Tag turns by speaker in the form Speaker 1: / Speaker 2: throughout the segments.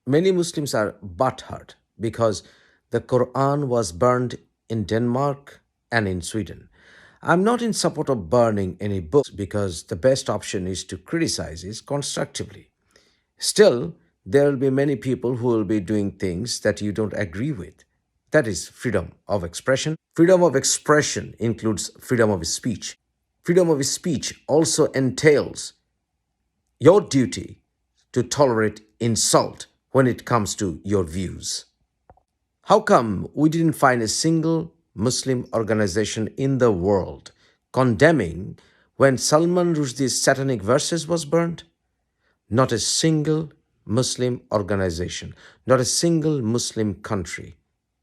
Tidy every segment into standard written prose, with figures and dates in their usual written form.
Speaker 1: Many Muslims are butthurt because the Quran was burned in Denmark and in Sweden. I'm not in support of burning any books because the best option is to criticize it constructively. Still, there will be many people who will be doing things that you don't agree with. That is freedom of expression. Freedom of expression includes freedom of speech. Freedom of speech also entails your duty to tolerate insult when it comes to your views. How come we didn't find a single Muslim organization in the world condemning when Salman Rushdie's satanic verses was burned? Not a single Muslim organization, not a single Muslim country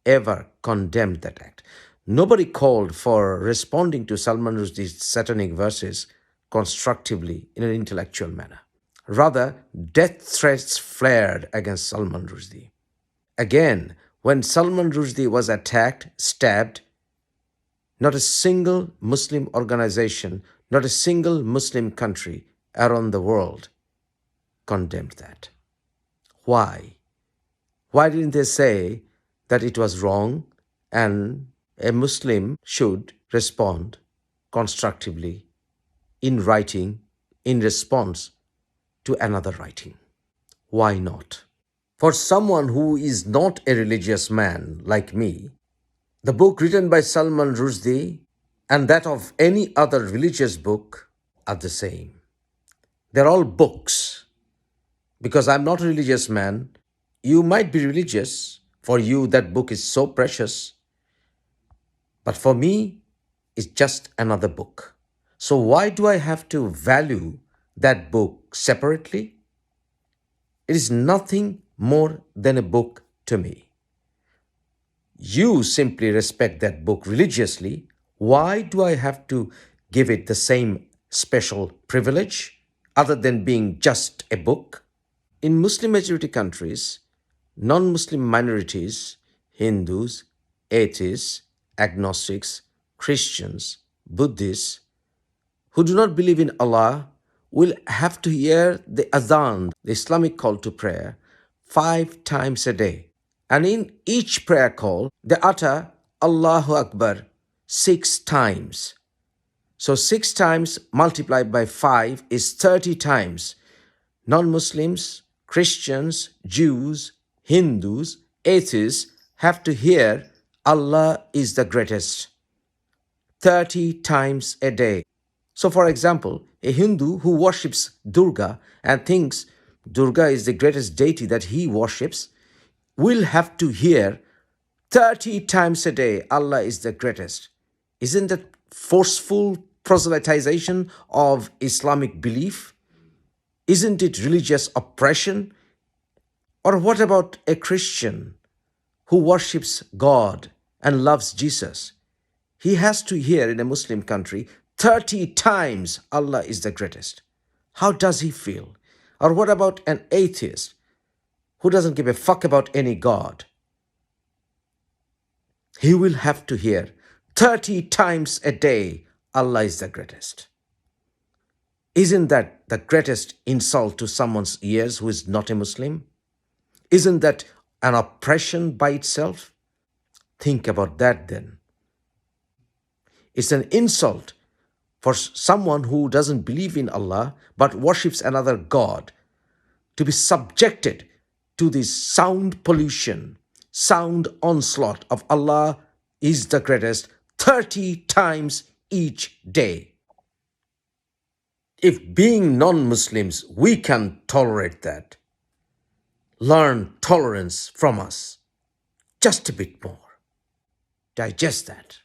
Speaker 1: ever condemned that act. Nobody called for responding to Salman Rushdie's satanic verses constructively in an intellectual manner. Rather, death threats flared against Salman Rushdie. Again, when Salman Rushdie was attacked, stabbed, not a single Muslim organization, not a single Muslim country around the world condemned that. Why? Why didn't they say that it was wrong and a Muslim should respond constructively in writing in response to another writing? Why not? For someone who is not a religious man like me, the book written by Salman Rushdie and that of any other religious book are the same. They're all books. Because I'm not a religious man, you might be religious. For you, that book is so precious. But for me, it's just another book. So why do I have to value that book separately? It is nothing more than a book to me. You simply respect that book religiously. Why do I have to give it the same special privilege other than being just a book? In Muslim majority countries, non-Muslim minorities, Hindus, atheists, agnostics, Christians, Buddhists, who do not believe in Allah will have to hear the Azaan, the Islamic call to prayer, 5 times a day. And in each prayer call, they utter Allahu Akbar 6 times. So 6 times multiplied by 5 is 30 times. Non-Muslims, Christians, Jews, Hindus, atheists have to hear Allah is the greatest 30 times a day. So, for example, a Hindu who worships Durga and thinks Durga is the greatest deity that he worships will have to hear 30 times a day Allah is the greatest. Isn't that forceful proselytization of Islamic belief? Isn't it religious oppression? Or what about a Christian who worships God and loves Jesus? He has to hear in a Muslim country 30 times Allah is the greatest. How does he feel? Or what about an atheist who doesn't give a fuck about any God? He will have to hear 30 times a day Allah is the greatest. Isn't that the greatest insult to someone's ears who is not a Muslim? Isn't that an oppression by itself? Think about that then. It's an insult for someone who doesn't believe in Allah but worships another God to be subjected to this sound pollution, sound onslaught of Allah is the greatest 30 times each day. If being non-Muslims, we can tolerate that, learn tolerance from us just a bit more. Digest that.